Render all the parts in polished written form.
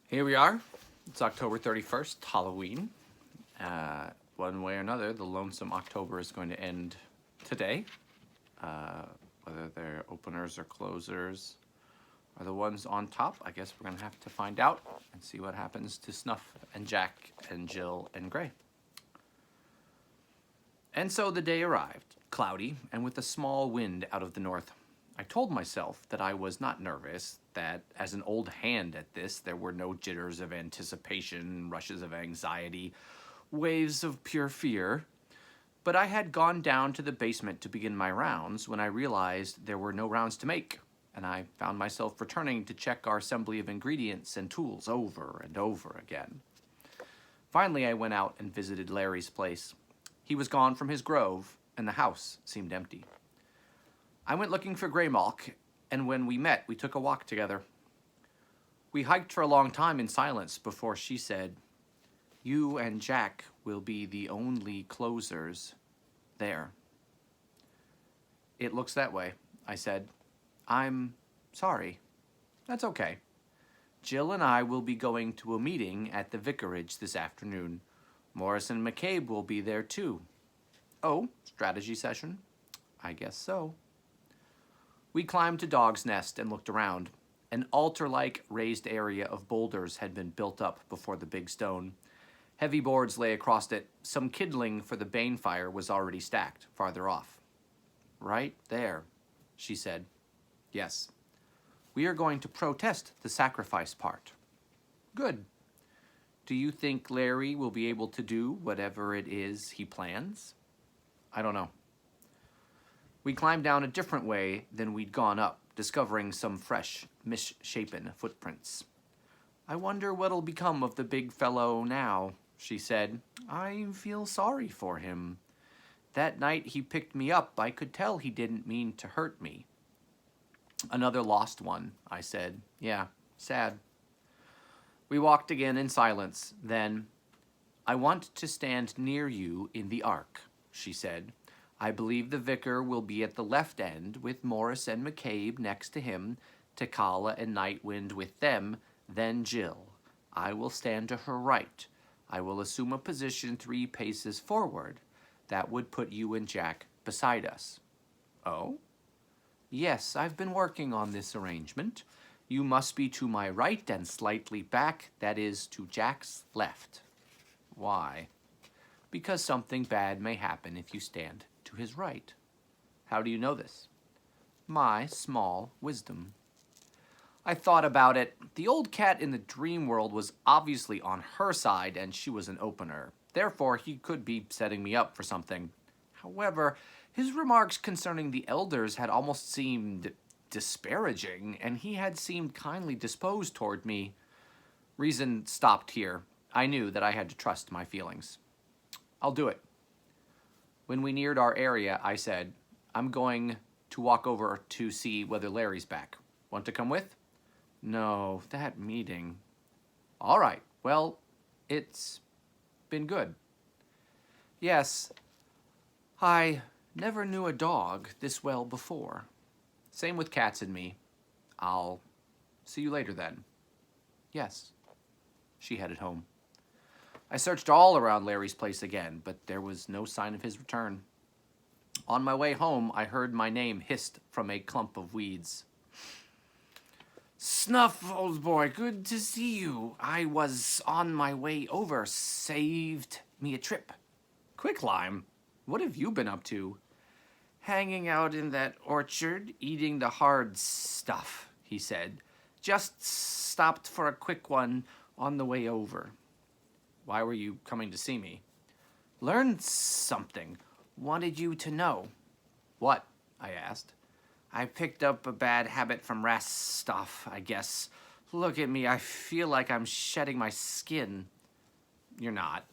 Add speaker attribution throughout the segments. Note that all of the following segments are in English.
Speaker 1: Here we are. It's October 31st, Halloween. One way or another, the Lonesome October is going to end today. Whether they're openers or closers are the ones on top, I guess we're going to have to find out and see what happens to Snuff and Jack and Jill and Gray. And so the day arrived, cloudy and with a small wind out of the north. I told myself that I was not nervous, that as an old hand at this, there were no jitters of anticipation, rushes of anxiety, waves of pure fear. But I had gone down to the basement to begin my rounds when I realized there were no rounds to make, and I found myself returning to check our assembly of ingredients and tools over and over again. Finally, I went out and visited Larry's place. He was gone from his grove, and the house seemed empty. I went looking for Greymalk, and when we met, we took a walk together. We hiked for a long time in silence before she said, "You and Jack will be the only closers there." "It looks that way," I said. "I'm sorry." "That's okay. Jill and I will be going to a meeting at the vicarage this afternoon. Morris and McCabe will be there too." "Oh, strategy session?" "I guess so." We climbed to Dog's Nest and looked around. An altar-like raised area of boulders had been built up before the big stone. Heavy boards lay across it. Some kindling for the bane fire was already stacked, farther off. "Right there," she said. "Yes. We are going to protest the sacrifice part." "Good. Do you think Larry will be able to do whatever it is he plans?" "I don't know." We climbed down a different way than we'd gone up, discovering some fresh, misshapen footprints. "I wonder what'll become of the big fellow now," she said. "I feel sorry for him. That night he picked me up, I could tell he didn't mean to hurt me." "Another lost one," I said. "Yeah, sad." We walked again in silence. Then, "I want to stand near you in the ark," she said. "I believe the vicar will be at the left end, with Morris and McCabe next to him, Tekala and Nightwind with them, then Jill. I will stand to her right. I will assume a position 3 paces forward. That would put you and Jack beside us." "Oh?" "Yes, I've been working on this arrangement. You must be to my right and slightly back, that is, to Jack's left." "Why?" "Because something bad may happen if you stand to his right." "How do you know this?" "My small wisdom." I thought about it. The old cat in the dream world was obviously on her side, and she was an opener. Therefore, he could be setting me up for something. However, his remarks concerning the elders had almost seemed disparaging, and he had seemed kindly disposed toward me. Reason stopped here. I knew that I had to trust my feelings. "I'll do it." When we neared our area, I said, "I'm going to walk over to see whether Larry's back. Want to come with?" "No, that meeting." "All right. Well, it's been good." "Yes. I never knew a dog this well before." "Same with cats and me." "I'll see you later then." "Yes." She headed home. I searched all around Larry's place again, but there was no sign of his return. On my way home, I heard my name hissed from a clump of weeds. "Snuff, old boy, good to see you. I was on my way over. Saved me a trip." "Quicklime, what have you been up to?" "Hanging out in that orchard, eating the hard stuff," he said. "Just stopped for a quick one on the way over." "Why were you coming to see me?" "Learned something. Wanted you to know." "What?" I asked. "I picked up a bad habit from Rastov, I guess. Look at me, I feel like I'm shedding my skin." "You're not."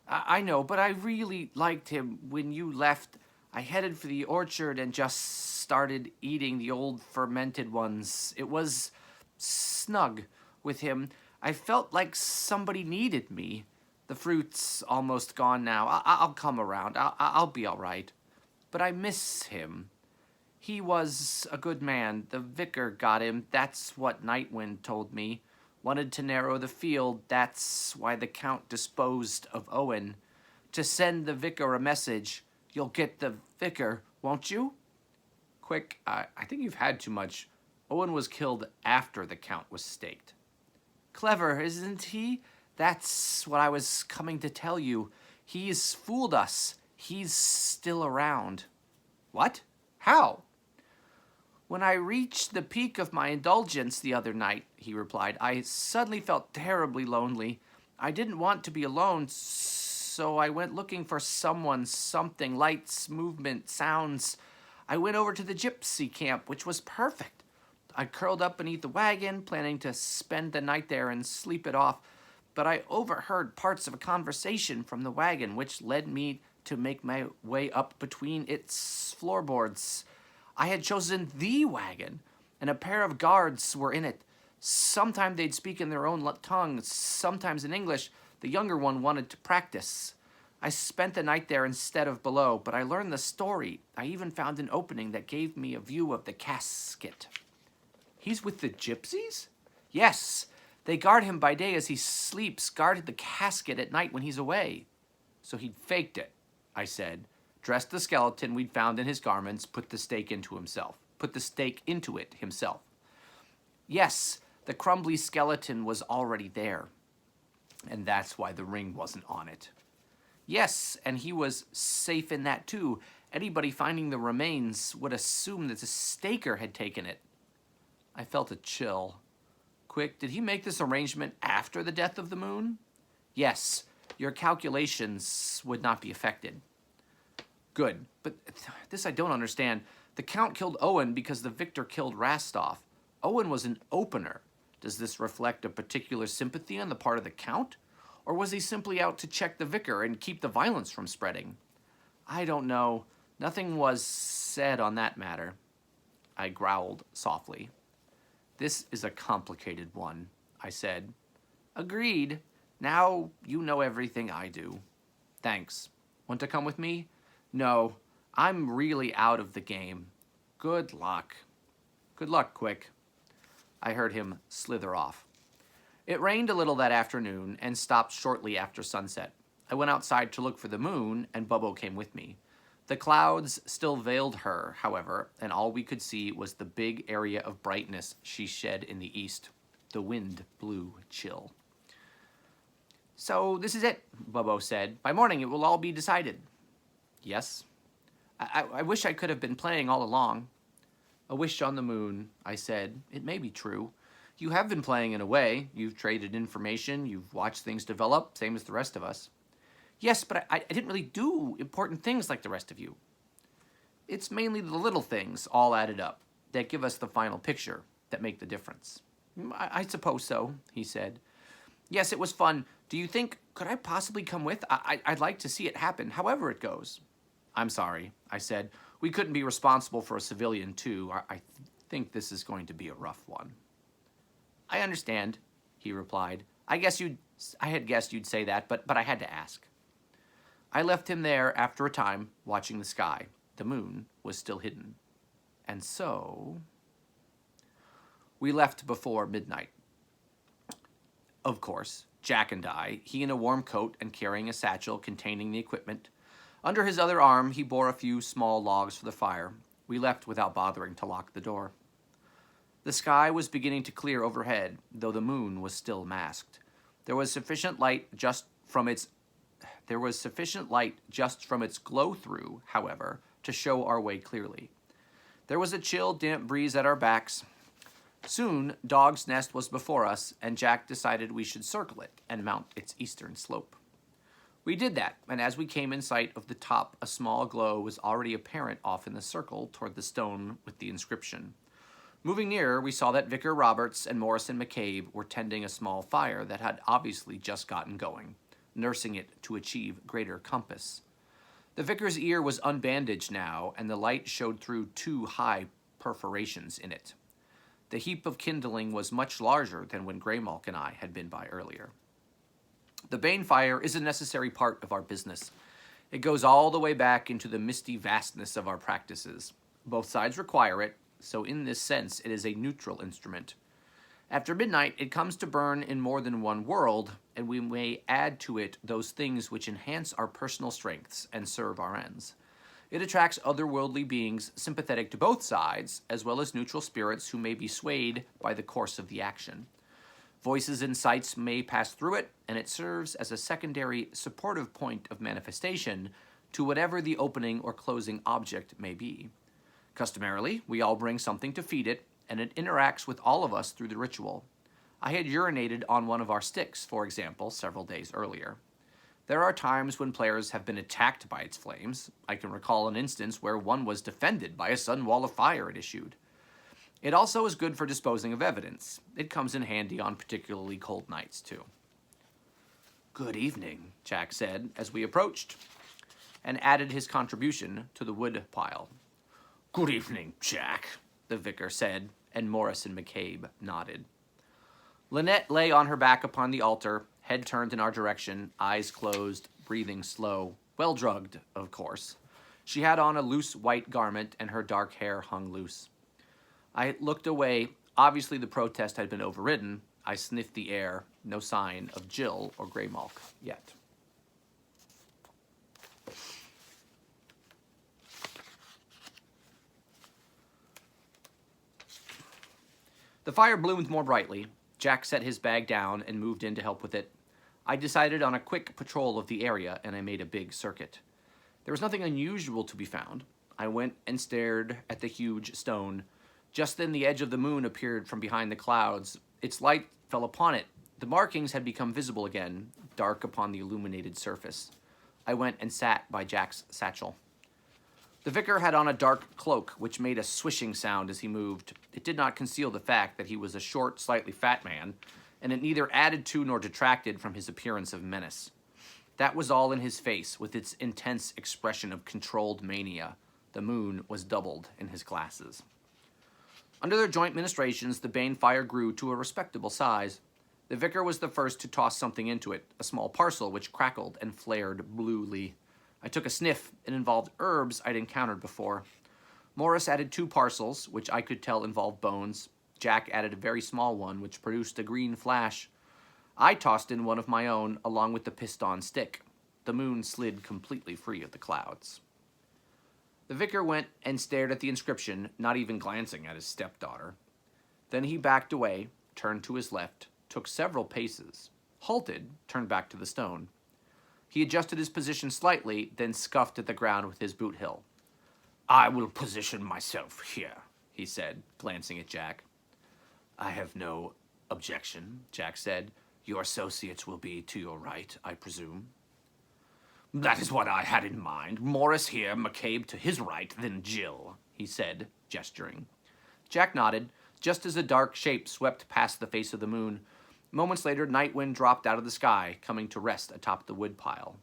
Speaker 1: I know, but I really liked him. When you left, I headed for the orchard and just started eating the old fermented ones. It was snug with him. I felt like somebody needed me. The fruit's almost gone now. I'll come around. I'll be all right. But I miss him. He was a good man. The vicar got him. That's what Nightwind told me. Wanted to narrow the field, that's why the Count disposed of Owen. To send the vicar a message. You'll get the vicar, won't you? Quick, I think you've had too much. Owen was killed after the Count was staked. Clever, isn't he? That's what I was coming to tell you. He's fooled us. He's still around. What? How? When I reached the peak of my indulgence the other night, he replied, I suddenly felt terribly lonely. I didn't want to be alone, so I went looking for someone, something, lights, movement, sounds. I went over to the gypsy camp, which was perfect. I curled up beneath the wagon, planning to spend the night there and sleep it off, but I overheard parts of a conversation from the wagon, which led me to make my way up between its floorboards. I had chosen the wagon, and a pair of guards were in it. Sometimes they'd speak in their own tongue, sometimes in English. The younger one wanted to practice. I spent the night there instead of below, but I learned the story. I even found an opening that gave me a view of the casket. He's with the gypsies? Yes. They guard him by day as he sleeps, guarded the casket at night when he's away. So he'd faked it, I said. Dressed the skeleton we'd found in his garments, put the stake into it himself. Yes, the crumbly skeleton was already there. And that's why the ring wasn't on it. Yes, and he was safe in that too. Anybody finding the remains would assume that the staker had taken it. I felt a chill. Quick, did he make this arrangement after the death of the moon? Yes, your calculations would not be affected. Good, but this I don't understand. The Count killed Owen because the victor killed Rastov. Owen was an opener. Does this reflect a particular sympathy on the part of the Count? Or was he simply out to check the vicar and keep the violence from spreading? I don't know. Nothing was said on that matter. I growled softly. This is a complicated one, I said. Agreed. Now you know everything I do. Thanks. Want to come with me? No, I'm really out of the game. Good luck. Good luck, Quick. I heard him slither off. It rained a little that afternoon and stopped shortly after sunset. I went outside to look for the moon, and Bubbo came with me. The clouds still veiled her, however, and all we could see was the big area of brightness she shed in the east. The wind blew chill. So this is it, Bubbo said. By morning it will all be decided. Yes. I wish I could have been playing all along. A wish on the moon, I said. It may be true. You have been playing in a way. You've traded information. You've watched things develop, same as the rest of us. Yes, but I didn't really do important things like the rest of you. It's mainly the little things, all added up, that give us the final picture, that make the difference. I suppose so, he said. Yes, it was fun. Do you think, could I possibly come with? I'd like to see it happen, however it goes. I'm sorry, I said. We couldn't be responsible for a civilian, too. I think this is going to be a rough one. I understand, he replied. I had guessed you'd say that, but I had to ask. I left him there after a time, watching the sky. The moon was still hidden. And so we left before midnight. Of course, Jack and I, he in a warm coat and carrying a satchel containing the equipment. Under his other arm, he bore a few small logs for the fire. We left without bothering to lock the door. The sky was beginning to clear overhead, though the moon was still masked. There was sufficient light just from its glow-through, however, to show our way clearly. There was a chill, damp breeze at our backs. Soon, Dog's Nest was before us, and Jack decided we should circle it and mount its eastern slope. We did that, and as we came in sight of the top, a small glow was already apparent off in the circle toward the stone with the inscription. Moving nearer, we saw that Vicar Roberts and Morrison McCabe were tending a small fire that had obviously just gotten going, nursing it to achieve greater compass. The vicar's ear was unbandaged now, and the light showed through 2 high perforations in it. The heap of kindling was much larger than when Greymalk and I had been by earlier. The Bane fire is a necessary part of our business. It goes all the way back into the misty vastness of our practices. Both sides require it, so in this sense it is a neutral instrument. After midnight, it comes to burn in more than one world, and we may add to it those things which enhance our personal strengths and serve our ends. It attracts otherworldly beings sympathetic to both sides, as well as neutral spirits who may be swayed by the course of the action. Voices and sights may pass through it, and it serves as a secondary supportive point of manifestation to whatever the opening or closing object may be. Customarily, we all bring something to feed it, and it interacts with all of us through the ritual. I had urinated on one of our sticks, for example, several days earlier. There are times when players have been attacked by its flames. I can recall an instance where one was defended by a sudden wall of fire it issued. It also is good for disposing of evidence. It comes in handy on particularly cold nights, too. "Good evening," Jack said as we approached, and added his contribution to the wood pile. "Good evening, Jack," the vicar said, and Morris and McCabe nodded. Lynette lay on her back upon the altar, head turned in our direction, eyes closed, breathing slow, well drugged, of course. She had on a loose white garment, and her dark hair hung loose. I looked away. Obviously the protest had been overridden. I sniffed the air. No sign of Jill or Greymalk yet. The fire bloomed more brightly. Jack set his bag down and moved in to help with it. I decided on a quick patrol of the area, and I made a big circuit. There was nothing unusual to be found. I went and stared at the huge stone. Just then the edge of the moon appeared from behind the clouds. Its light fell upon it. The markings had become visible again, dark upon the illuminated surface. I went and sat by Jack's satchel. The vicar had on a dark cloak, which made a swishing sound as he moved. It did not conceal the fact that he was a short, slightly fat man, and it neither added to nor detracted from his appearance of menace. That was all in his face, with its intense expression of controlled mania. The moon was doubled in his glasses. Under their joint ministrations, the Bane fire grew to a respectable size. The vicar was the first to toss something into it, a small parcel which crackled and flared bluely. I took a sniff. It involved herbs I'd encountered before. Morris added 2 parcels, which I could tell involved bones. Jack added a very small one, which produced a green flash. I tossed in one of my own, along with the piston stick. The moon slid completely free of the clouds. The vicar went and stared at the inscription, not even glancing at his stepdaughter. Then he backed away, turned to his left, took several paces, halted, turned back to the stone. He adjusted his position slightly, then scuffed at the ground with his boot heel. "I will position myself here," he said, glancing at Jack. "I have no objection," Jack said. "Your associates will be to your right, I presume." "That is what I had in mind. Morris here, McCabe to his right, then Jill," he said, gesturing. Jack nodded, just as a dark shape swept past the face of the moon. Moments later, night wind dropped out of the sky, coming to rest atop the wood pile.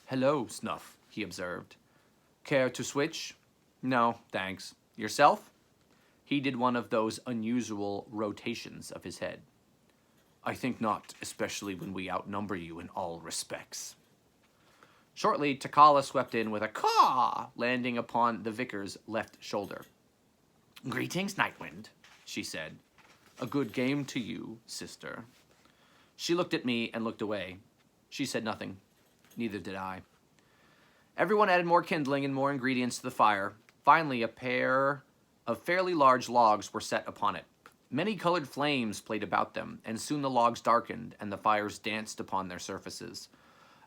Speaker 1: "Hello, Snuff," he observed. "Care to switch?" "No, thanks. Yourself?" He did one of those unusual rotations of his head. "I think not, especially when we outnumber you in all respects." Shortly, Takala swept in with a caw, landing upon the vicar's left shoulder. "Greetings, Nightwind," she said. "A good game to you, sister." She looked at me and looked away. She said nothing. Neither did I. Everyone added more kindling and more ingredients to the fire. Finally, a pair of fairly large logs were set upon it. Many colored flames played about them, and soon the logs darkened and the fires danced upon their surfaces.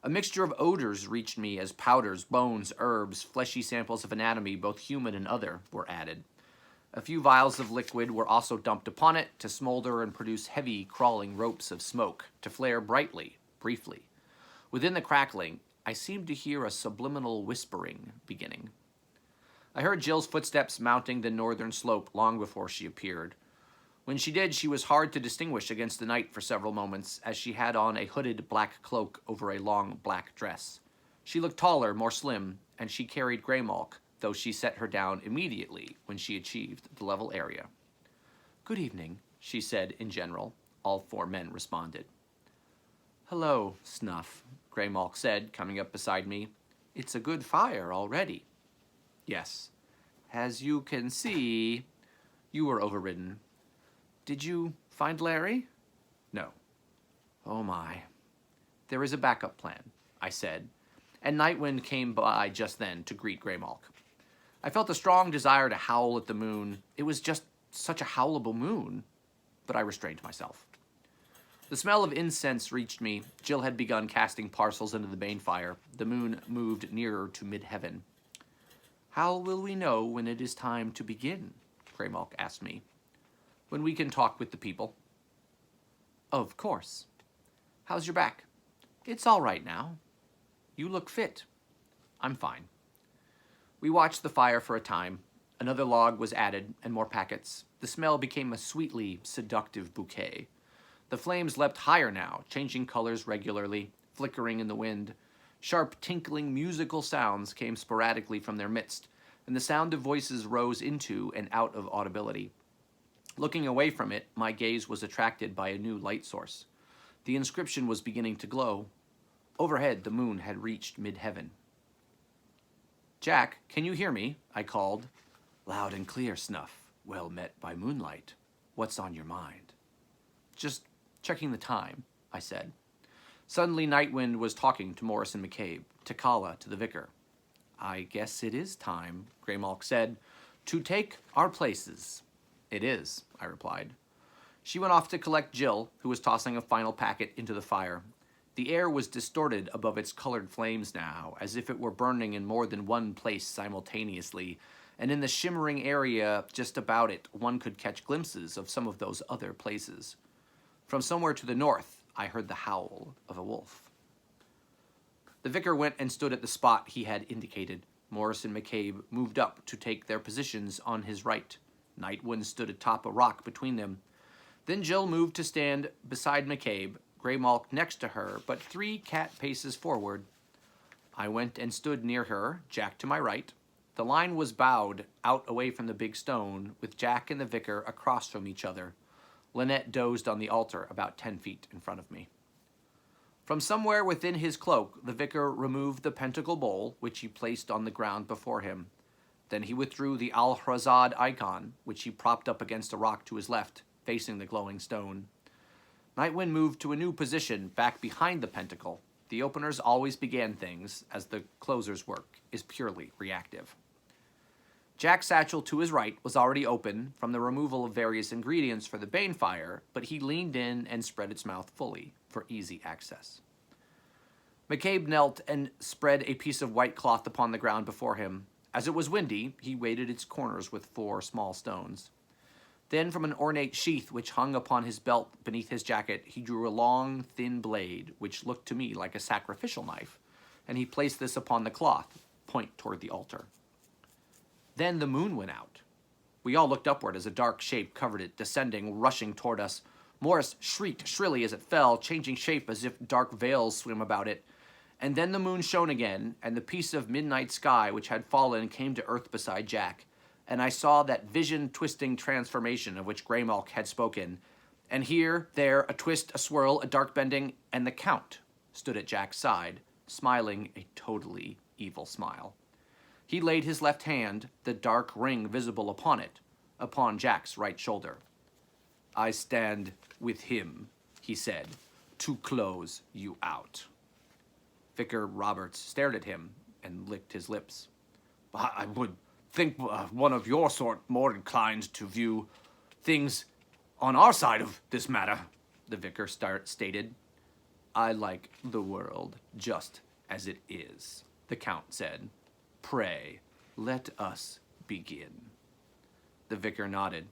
Speaker 1: A mixture of odors reached me as powders, bones, herbs, fleshy samples of anatomy, both human and other, were added. A few vials of liquid were also dumped upon it to smolder and produce heavy, crawling ropes of smoke, to flare brightly, briefly. Within the crackling, I seemed to hear a subliminal whispering beginning. I heard Jill's footsteps mounting the northern slope long before she appeared. When she did, she was hard to distinguish against the night for several moments, as she had on a hooded black cloak over a long black dress. She looked taller, more slim, and she carried Greymalk, though she set her down immediately when she achieved the level area. "Good evening," she said in general. All 4 men responded. "Hello, Snuff," Greymalk said, coming up beside me. "It's a good fire already." "Yes. As you can see, you were overridden. Did you Find Larry? No. Oh my. There is a backup plan, I said, and Nightwind came by just then to greet Greymalk. I felt a strong desire to howl at the moon. It was just such a howlable moon, but I restrained myself. The smell of incense reached me. Jill had begun casting parcels into the banefire. The moon moved nearer to mid-heaven. How will we know when it is time to begin? Greymalk asked me. When we can talk with the people. Of course. How's your back? It's all right now. You look fit. I'm fine. We watched the fire for a time. Another log was added, and more packets. The smell became a sweetly seductive bouquet. The flames leapt higher now, changing colors regularly, flickering in the wind. Sharp, tinkling, musical sounds came sporadically from their midst, and the sound of voices rose into and out of audibility. Looking away from it, my gaze was attracted by a new light source. The inscription was beginning to glow. Overhead, the moon had reached mid-heaven. Jack, can you hear me? I called. Loud and clear, Snuff. Well met by moonlight. What's on your mind? Just checking the time, I said. Suddenly, Nightwind was talking to Morris and McCabe, to Kala, to the vicar. I guess it is time, Greymalk said, to take our places. It is, I replied. She went off to collect Jill, who was tossing a final packet into the fire. The air was distorted above its colored flames now, as if it were burning in more than one place simultaneously, and in the shimmering area just about it, one could catch glimpses of some of those other places. From somewhere to the north, I heard the howl of a wolf. The vicar went and stood at the spot he had indicated. Morris and McCabe moved up to take their positions on his right. Nightwind stood atop a rock between them. Then Jill moved to stand beside McCabe, Greymalk next to her, but 3 cat paces forward. I went and stood near her, Jack to my right. The line was bowed out away from the big stone, with Jack and the vicar across from each other. Lynette dozed on the altar about 10 feet in front of me. From somewhere within his cloak, the vicar removed the pentacle bowl, which he placed on the ground before him. Then he withdrew the Al-Hrazad icon, which he propped up against a rock to his left, facing the glowing stone. Nightwind moved to a new position back behind the pentacle. The openers always began things, as the closer's work is purely reactive. Jack's satchel to his right was already open from the removal of various ingredients for the banefire, but he leaned in and spread its mouth fully for easy access. McCabe knelt and spread a piece of white cloth upon the ground before him. As it was windy, he weighted its corners with 4 small stones. Then from an ornate sheath which hung upon his belt beneath his jacket, he drew a long, thin blade, which looked to me like a sacrificial knife, and he placed this upon the cloth, point toward the altar. Then the moon went out. We all looked upward as a dark shape covered it, descending, rushing toward us. Morris shrieked shrilly as it fell, changing shape as if dark veils swam about it. And then the moon shone again, and the piece of midnight sky which had fallen came to earth beside Jack. And I saw that vision-twisting transformation of which Greymalk had spoken. And here, there, a twist, a swirl, a dark bending, and the Count stood at Jack's side, smiling a totally evil smile. He laid his left hand, the dark ring visible upon it, upon Jack's right shoulder. I stand with him, he said, to close you out. Vicar Roberts stared at him and licked his lips. I would think one of your sort more inclined to view things on our side of this matter, the vicar stated. I like the world just as it is, the Count said. Pray, let us begin. The vicar nodded.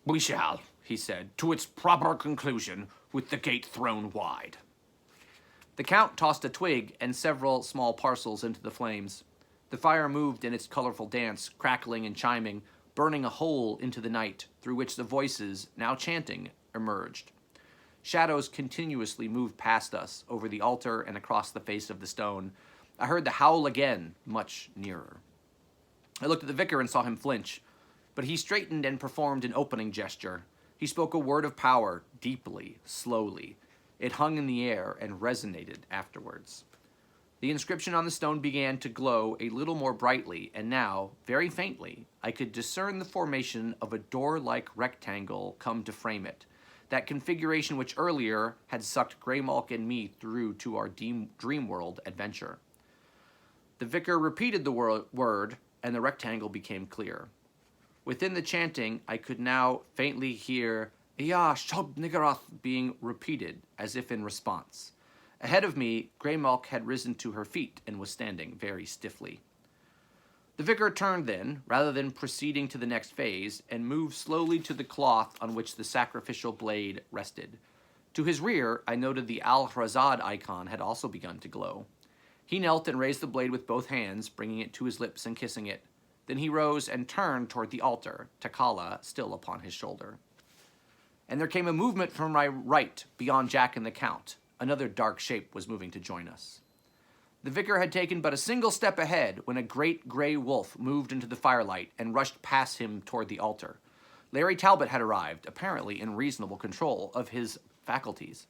Speaker 1: We shall, he said, to its proper conclusion, with the gate thrown wide. The Count tossed a twig and several small parcels into the flames. The fire moved in its colorful dance, crackling and chiming, burning a hole into the night, through which the voices, now chanting, emerged. Shadows continuously moved past us, over the altar and across the face of the stone. I heard the howl again, much nearer. I looked at the vicar and saw him flinch, but he straightened and performed an opening gesture. He spoke a word of power, deeply, slowly. It hung in the air and resonated afterwards. The inscription on the stone began to glow a little more brightly, and now, very faintly, I could discern the formation of a door-like rectangle come to frame it. that configuration which earlier had sucked Greymalk and me through to our dream world adventure. The vicar repeated the word, and the rectangle became clear. Within the chanting, I could now faintly hear "Ya Shob Niggurath" being repeated, as if in response. Ahead of me, Greymalk had risen to her feet and was standing very stiffly. The vicar turned then, rather than proceeding to the next phase, and moved slowly to the cloth on which the sacrificial blade rested. To his rear, I noted the Al-Hrazad icon had also begun to glow. He knelt and raised the blade with both hands, bringing it to his lips and kissing it. Then he rose and turned toward the altar, Takala still upon his shoulder. And there came a movement from my right, beyond Jack and the Count. Another dark shape was moving to join us. The vicar had taken but a single step ahead when a great gray wolf moved into the firelight and rushed past him toward the altar. Larry Talbot had arrived, apparently in reasonable control of his faculties.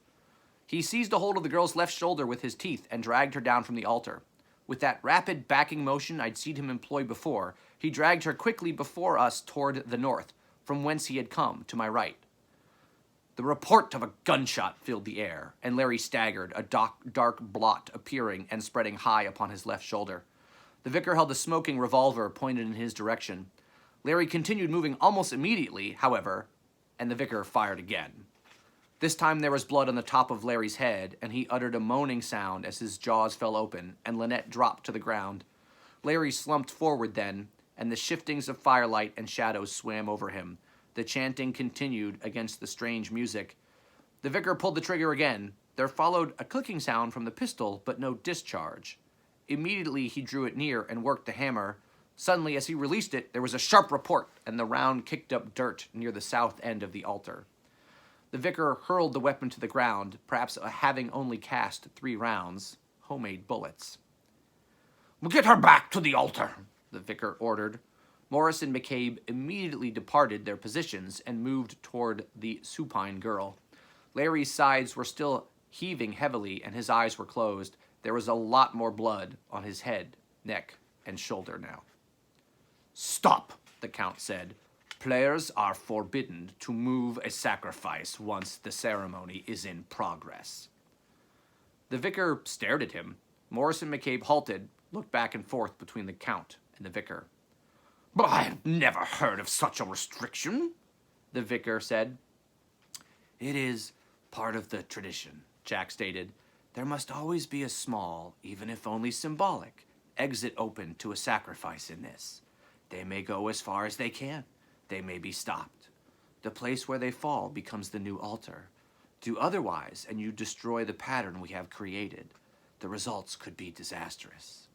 Speaker 1: He seized a hold of the girl's left shoulder with his teeth and dragged her down from the altar. With that rapid backing motion I'd seen him employ before, he dragged her quickly before us toward the north, from whence he had come, to my right. The report of a gunshot filled the air, and Larry staggered, a dark blot appearing and spreading high upon his left shoulder. The vicar held a smoking revolver pointed in his direction. Larry continued moving almost immediately, however, and the vicar fired again. This time there was blood on the top of Larry's head, and he uttered a moaning sound as his jaws fell open, and Lynette dropped to the ground. Larry slumped forward then, and the shiftings of firelight and shadows swam over him. The chanting continued against the strange music. The vicar pulled the trigger again. There followed a clicking sound from the pistol, but no discharge. Immediately he drew it near and worked the hammer. Suddenly, as he released it, there was a sharp report, and the round kicked up dirt near the south end of the altar. The vicar hurled the weapon to the ground, perhaps having only cast 3 rounds, homemade bullets. "Get her back to the altar," the vicar ordered. Morris and McCabe immediately departed their positions and moved toward the supine girl. Larry's sides were still heaving heavily, and his eyes were closed. There was a lot more blood on his head, neck, and shoulder now. "Stop," the Count said. "Players are forbidden to move a sacrifice once the ceremony is in progress." The vicar stared at him. Morris and McCabe halted, looked back and forth between the Count and the vicar. "But I have never heard of such a restriction," the vicar said. "It is part of the tradition," Jack stated. "There must always be a small, even if only symbolic, exit open to a sacrifice in this. They may go as far as they can. They may be stopped. The place where they fall becomes the new altar. Do otherwise, and you destroy the pattern we have created. The results could be disastrous."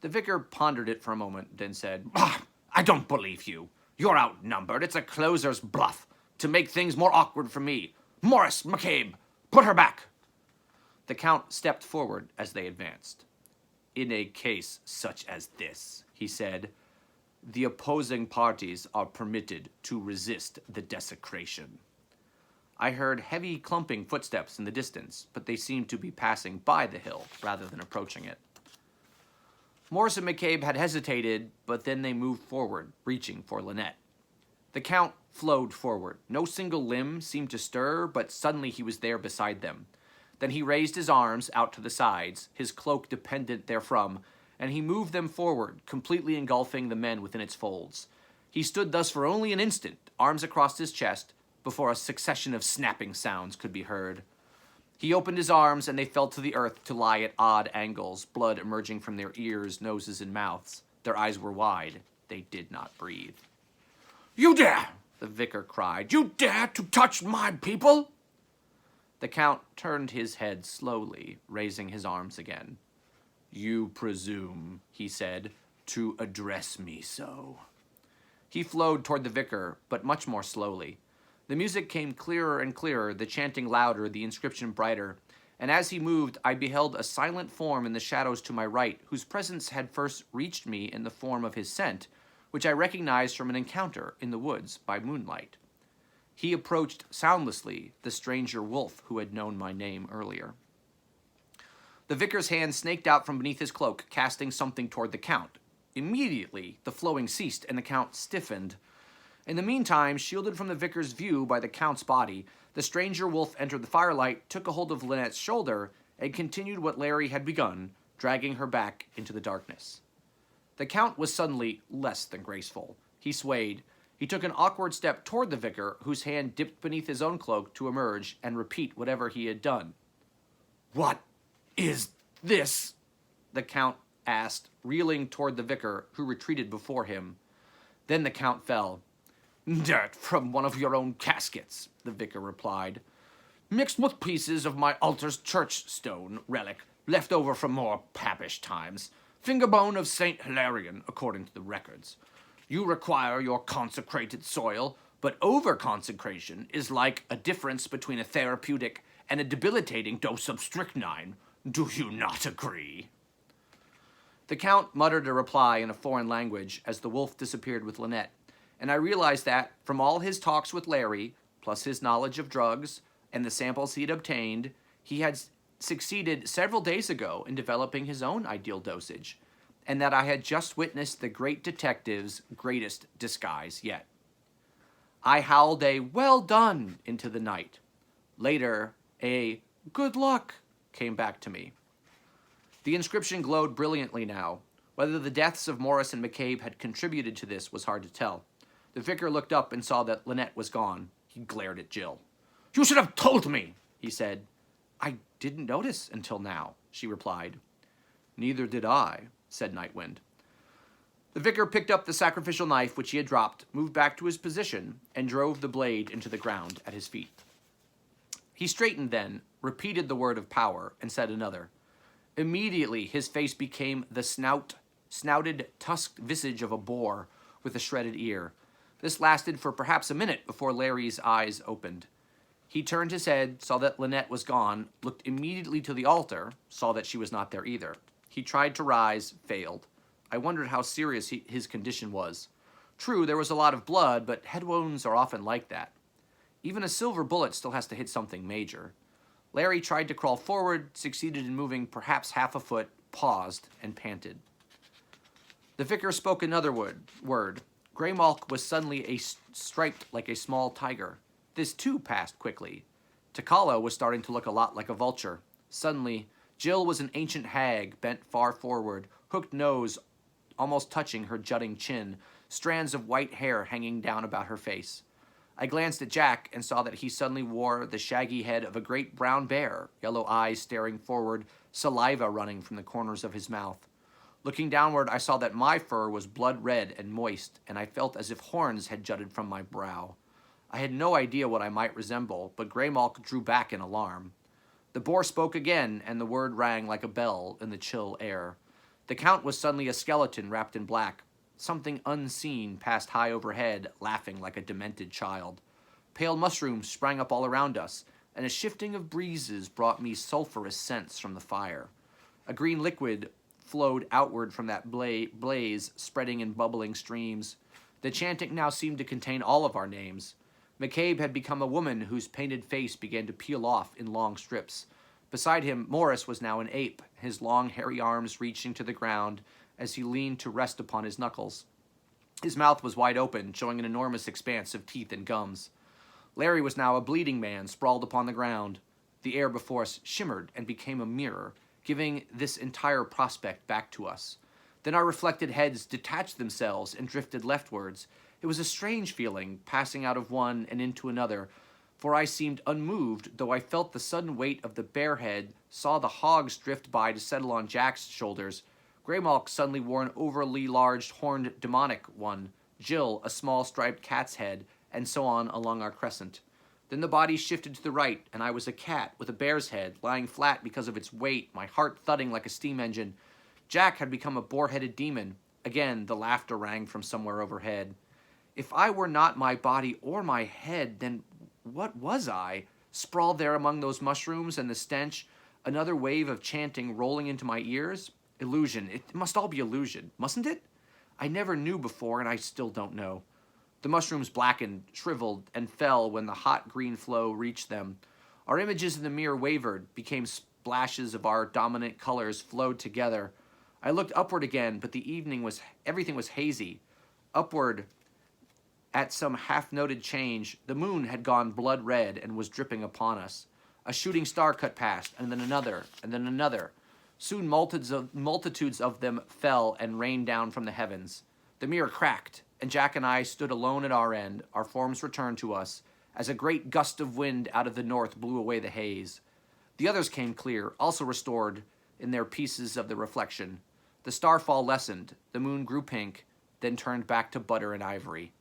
Speaker 1: The vicar pondered it for a moment, then said, "I don't believe you. You're outnumbered. It's a closer's bluff to make things more awkward for me. Morris, McCabe, put her back." The Count stepped forward as they advanced. "In a case such as this," he said, "the opposing parties are permitted to resist the desecration." I heard heavy clumping footsteps in the distance, but they seemed to be passing by the hill rather than approaching it. Morris and McCabe had hesitated, but then they moved forward, reaching for Lynette. The Count flowed forward. No single limb seemed to stir, but suddenly he was there beside them. Then he raised his arms out to the sides, his cloak dependent therefrom, and he moved them forward, completely engulfing the men within its folds. He stood thus for only an instant, arms across his chest, before a succession of snapping sounds could be heard. He opened his arms, and they fell to the earth to lie at odd angles, blood emerging from their ears, noses, and mouths. Their eyes were wide. They did not breathe. "You dare!" the vicar cried. "You dare to touch my people?" The Count turned his head slowly, raising his arms again. "You presume," he said, "to address me so." He flowed toward the vicar, but much more slowly. The music came clearer and clearer, the chanting louder, the inscription brighter, and as he moved, I beheld a silent form in the shadows to my right, whose presence had first reached me in the form of his scent, which I recognized from an encounter in the woods by moonlight. He approached soundlessly, the stranger wolf who had known my name earlier. The vicar's hand snaked out from beneath his cloak, casting something toward the Count. Immediately, the flowing ceased, and the Count stiffened, In the meantime, shielded from the vicar's view by the Count's body, the stranger wolf entered the firelight, took a hold of Lynette's shoulder, and continued what Larry had begun, dragging her back into the darkness. The Count was suddenly less than graceful. He swayed. He took an awkward step toward the vicar, whose hand dipped beneath his own cloak to emerge and repeat whatever he had done. "What is this?" the Count asked, reeling toward the vicar, who retreated before him. Then the Count fell. "Dirt from one of your own caskets," the vicar replied, "mixed with pieces of my altar's church stone relic, left over from more papish times. Fingerbone of St. Hilarion, according to the records. You require your consecrated soil, but over-consecration is like a difference between a therapeutic and a debilitating dose of strychnine. Do you not agree?" The Count muttered a reply in a foreign language as the wolf disappeared with Lynette, and I realized that, from all his talks with Larry, plus his knowledge of drugs and the samples he'd obtained, he had succeeded several days ago in developing his own ideal dosage, and that I had just witnessed the great detective's greatest disguise yet. I howled a "well done" into the night. Later, a "good luck" came back to me. The inscription glowed brilliantly now. Whether the deaths of Morris and McCabe had contributed to this was hard to tell. The vicar looked up and saw that Lynette was gone. He glared at Jill. "You should have told me," he said. "I didn't notice until now," she replied. "Neither did I," said Nightwind. The vicar picked up the sacrificial knife which he had dropped, moved back to his position, and drove the blade into the ground at his feet. He straightened then, repeated the word of power, and said another. Immediately his face became the snouted, tusked visage of a boar with a shredded ear. This lasted for perhaps a minute before Larry's eyes opened. He turned his head, saw that Lynette was gone, looked immediately to the altar, saw that she was not there either. He tried to rise, failed. I wondered how serious his condition was. True, there was a lot of blood, but head wounds are often like that. Even a silver bullet still has to hit something major. Larry tried to crawl forward, succeeded in moving perhaps half a foot, paused, and panted. The vicar spoke another word. Greymalk was suddenly striped like a small tiger. This too passed quickly. Takala was starting to look a lot like a vulture. Suddenly, Jill was an ancient hag, bent far forward, hooked nose almost touching her jutting chin, strands of white hair hanging down about her face. I glanced at Jack and saw that he suddenly wore the shaggy head of a great brown bear, yellow eyes staring forward, saliva running from the corners of his mouth. Looking downward, I saw that my fur was blood red and moist, and I felt as if horns had jutted from my brow. I had no idea what I might resemble, but Greymalk drew back in alarm. The boar spoke again, and the word rang like a bell in the chill air. The Count was suddenly a skeleton wrapped in black. Something unseen passed high overhead, laughing like a demented child. Pale mushrooms sprang up all around us, and a shifting of breezes brought me sulphurous scents from the fire. A green liquid flowed outward from that blaze, spreading in bubbling streams. The chanting now seemed to contain all of our names. McCabe had become a woman whose painted face began to peel off in long strips. Beside him, Morris was now an ape, his long hairy arms reaching to the ground as he leaned to rest upon his knuckles. His mouth was wide open, showing an enormous expanse of teeth and gums. Larry was now a bleeding man sprawled upon the ground. The air before us shimmered and became a mirror, giving this entire prospect back to us. Then our reflected heads detached themselves and drifted leftwards. It was a strange feeling, passing out of one and into another, for I seemed unmoved, though I felt the sudden weight of the bear head, saw the hogs drift by to settle on Jack's shoulders. Greymalk suddenly wore an overly large horned demonic one, Jill a small striped cat's head, and so on along our crescent. Then the body shifted to the right, and I was a cat with a bear's head, lying flat because of its weight, my heart thudding like a steam engine. Jack had become a boar-headed demon. Again, the laughter rang from somewhere overhead. If I were not my body or my head, then what was I? Sprawled there among those mushrooms and the stench, another wave of chanting rolling into my ears? Illusion. It must all be illusion, mustn't it? I never knew before, and I still don't know. The mushrooms blackened, shriveled, and fell when the hot green flow reached them. Our images in the mirror wavered, became splashes of our dominant colors flowed together. I looked upward again, but everything was hazy. Upward, At some half-noted change, the moon had gone blood red and was dripping upon us. A shooting star cut past, and then another, and then another. Soon multitudes of them fell and rained down from the heavens. The mirror cracked, and Jack and I stood alone at our end, our forms returned to us, as a great gust of wind out of the north blew away the haze. The others came clear, also restored in their pieces of the reflection. The starfall lessened, the moon grew pink, then turned back to butter and ivory.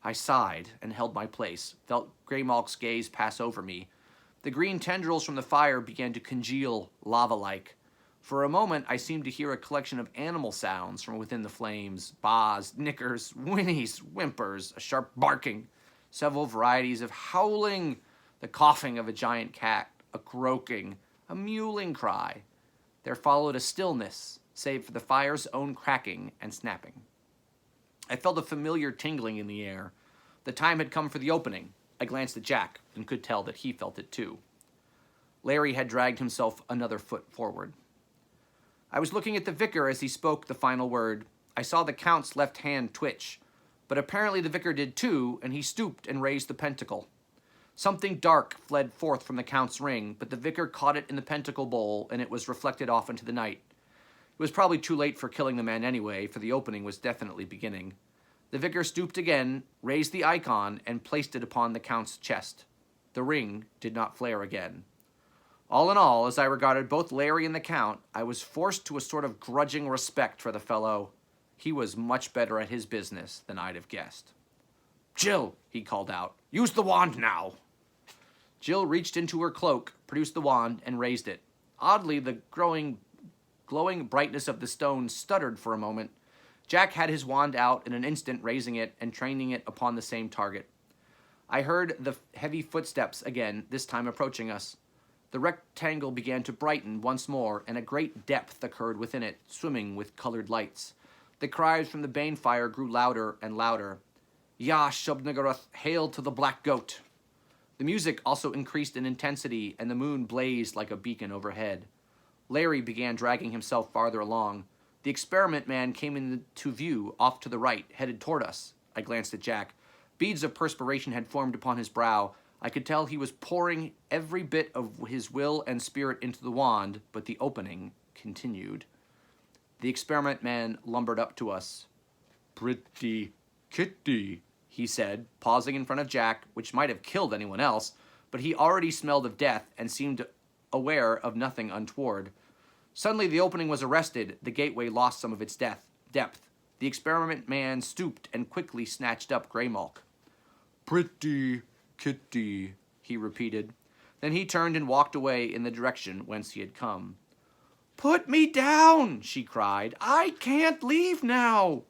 Speaker 1: I sighed and held my place, felt Greymalk's gaze pass over me. The green tendrils from the fire began to congeal, lava-like. For a moment, I seemed to hear a collection of animal sounds from within the flames. Baas, nickers, whinnies, whimpers, a sharp barking, several varieties of howling, the coughing of a giant cat, a croaking, a mewling cry. There followed a stillness, save for the fire's own cracking and snapping. I felt a familiar tingling in the air. The time had come for the opening. I glanced at Jack and could tell that he felt it too. Larry had dragged himself another foot forward. I was looking at the vicar as he spoke the final word. I saw the Count's left hand twitch, but apparently the vicar did too, and he stooped and raised the pentacle. Something dark fled forth from the Count's ring, but the vicar caught it in the pentacle bowl, and it was reflected off into the night. It was probably too late for killing the man anyway, for the opening was definitely beginning. The vicar stooped again, raised the icon, and placed it upon the Count's chest. The ring did not flare again. All in all, as I regarded both Larry and the Count, I was forced to a sort of grudging respect for the fellow. He was much better at his business than I'd have guessed. "Jill," he called out, "use the wand now." Jill reached into her cloak, produced the wand, and raised it. Oddly, the glowing brightness of the stone stuttered for a moment. Jack had his wand out in an instant, raising it and training it upon the same target. I heard the heavy footsteps again, this time approaching us. The rectangle began to brighten once more, and a great depth occurred within it, swimming with colored lights. The cries from the bane fire grew louder and louder. "Yah Shub-Niggurath, hail to the black goat!" The music also increased in intensity, and the moon blazed like a beacon overhead. Larry began dragging himself farther along. The experiment man came into view, off to the right, headed toward us. I glanced at Jack. Beads of perspiration had formed upon his brow. I could tell he was pouring every bit of his will and spirit into the wand, but the opening continued. The experiment man lumbered up to us. "Pretty kitty," he said, pausing in front of Jack, which might have killed anyone else, but he already smelled of death and seemed aware of nothing untoward. Suddenly the opening was arrested. The gateway lost some of its depth. The experiment man stooped and quickly snatched up Greymalk. "Pretty kitty," he repeated. Then he turned and walked away in the direction whence he had come. "Put me down," she cried. "I can't leave now."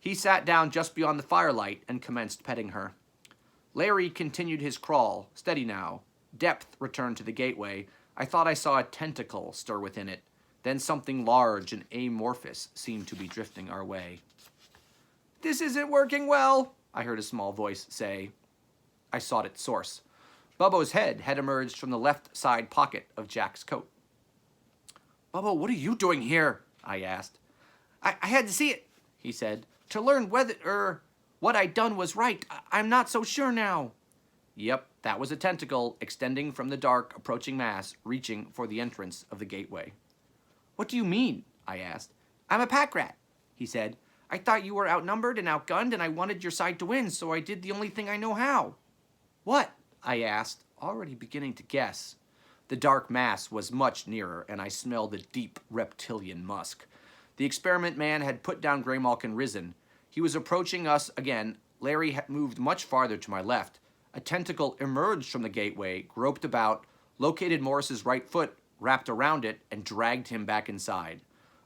Speaker 1: He sat down just beyond the firelight and commenced petting her. Larry continued his crawl, steady now. Depth returned to the gateway. I thought I saw a tentacle stir within it. Then something large and amorphous seemed to be drifting our way. "This isn't working well," I heard a small voice say. I sought its source. Bubbo's head had emerged from the left side pocket of Jack's coat. "Bubbo, what are you doing here?" I asked. I had to see it," he said, "to learn whether, what I'd done was right. I'm not so sure now." Yep, that was a tentacle extending from the dark, approaching mass, reaching for the entrance of the gateway. "What do you mean?" I asked. "I'm a pack rat," he said. "I thought you were outnumbered and outgunned, and I wanted your side to win, so I did the only thing I know how." "What?" I asked, already beginning to guess. The dark mass was much nearer, and I smelled a deep reptilian musk. The experiment man had put down Greymalk and risen. He was approaching us again. Larry had moved much farther to my left. A tentacle emerged from the gateway, groped about, located Morris's right foot, wrapped around it, and dragged him back inside.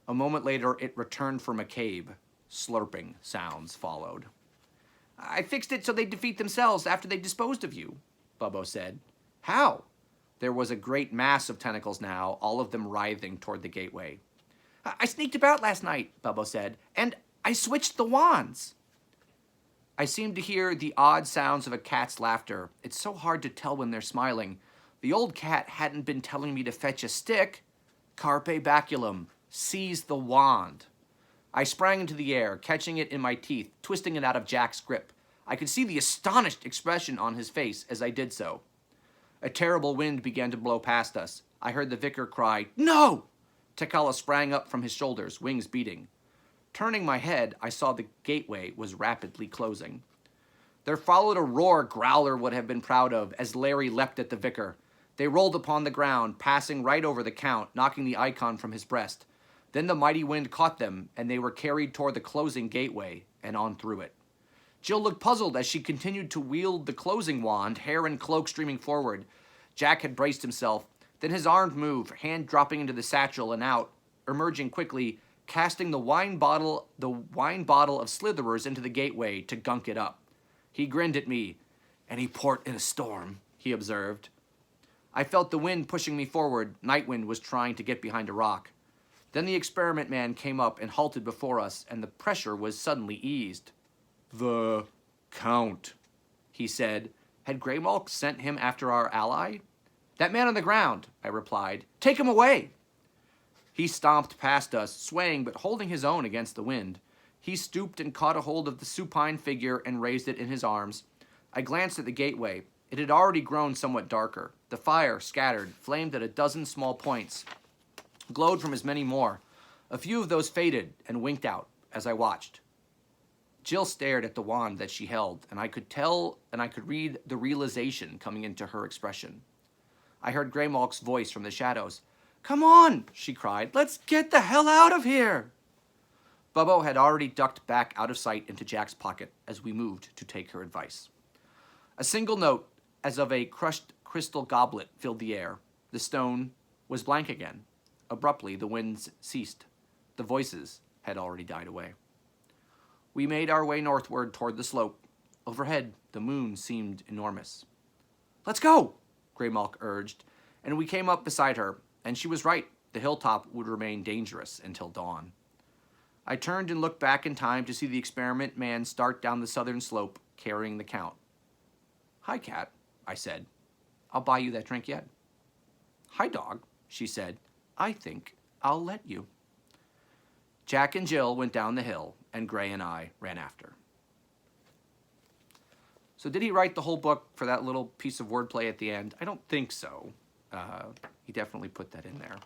Speaker 1: A moment later, it returned for McCabe. Slurping sounds followed. "I fixed it so they'd defeat themselves after they disposed of you," Bubbo said. "How?" There was a great mass of tentacles now, all of them writhing toward the gateway. "I sneaked about last night," Bubbo said, "and I switched the wands." I seemed to hear the odd sounds of a cat's laughter. It's so hard to tell when they're smiling. The old cat hadn't been telling me to fetch a stick. Carpe baculum, seize the wand. I sprang into the air, catching it in my teeth, twisting it out of Jack's grip. I could see the astonished expression on his face as I did so. A terrible wind began to blow past us. I heard the vicar cry, "No!" Tekala sprang up from his shoulders, wings beating. Turning my head, I saw the gateway was rapidly closing. There followed a roar Growler would have been proud of as Larry leapt at the vicar. They rolled upon the ground, passing right over the Count, knocking the icon from his breast. Then the mighty wind caught them, and they were carried toward the closing gateway and on through it. Jill looked puzzled as she continued to wield the closing wand, hair and cloak streaming forward. Jack had braced himself. Then his arm moved, hand dropping into the satchel and out, emerging quickly, casting the wine bottle of Slitherers into the gateway to gunk it up. He grinned at me. "Any port in a storm," he observed. I felt the wind pushing me forward. Nightwind was trying to get behind a rock. Then the experiment man came up and halted before us, and the pressure was suddenly eased. "The Count," he said. Had Greymalk sent him after our ally? "That man on the ground," I replied. "Take him away." He stomped past us, swaying but holding his own against the wind. He stooped and caught a hold of the supine figure and raised it in his arms. I glanced at the gateway. It had already grown somewhat darker. The fire, scattered, flamed at a dozen small points, glowed from as many more. A few of those faded and winked out as I watched. Jill stared at the wand that she held, and I could read the realization coming into her expression. I heard Greymalk's voice from the shadows. "Come on," she cried. "Let's get the hell out of here." Bubbo had already ducked back out of sight into Jack's pocket as we moved to take her advice. A single note, as of a crushed crystal goblet, filled the air. The stone was blank again. Abruptly, the winds ceased. The voices had already died away. We made our way northward toward the slope. Overhead, the moon seemed enormous. "Let's go," Greymalk urged, and we came up beside her, and she was right. The hilltop would remain dangerous until dawn. I turned and looked back in time to see the experiment man start down the southern slope, carrying the Count. "Hi, Cat," I said. "I'll buy you that drink yet." "Hi, dog," she said. "I think I'll let you." Jack and Jill went down the hill, and Gray and I ran after. So did he write the whole book for that little piece of wordplay at the end? I don't think so. He definitely put that in there.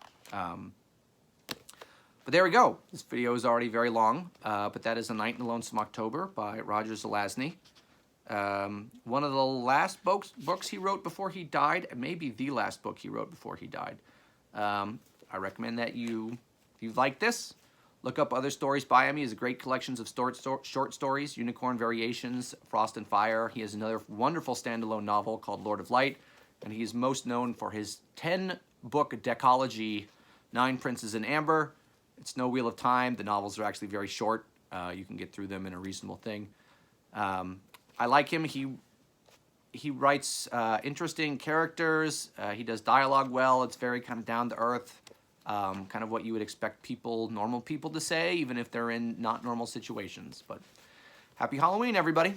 Speaker 1: But there we go. This video is already very long, but that is A Night in the Lonesome October by Roger Zelazny. One of the last books he wrote before he died, and maybe the last book he wrote before he died. I recommend that if you like this, look up other stories by him. He has great collections of short stories, Unicorn Variations, Frost and Fire. He has another wonderful standalone novel called Lord of Light, and he is most known for his 10-book decalogy, 9 Princes in Amber. It's no Wheel of Time. The novels are actually very short. You can get through them in a reasonable thing. I like him. He writes interesting characters. He does dialogue well. It's very kind of down to earth, kind of what you would expect normal people to say, even if they're in not normal situations. But happy Halloween, everybody.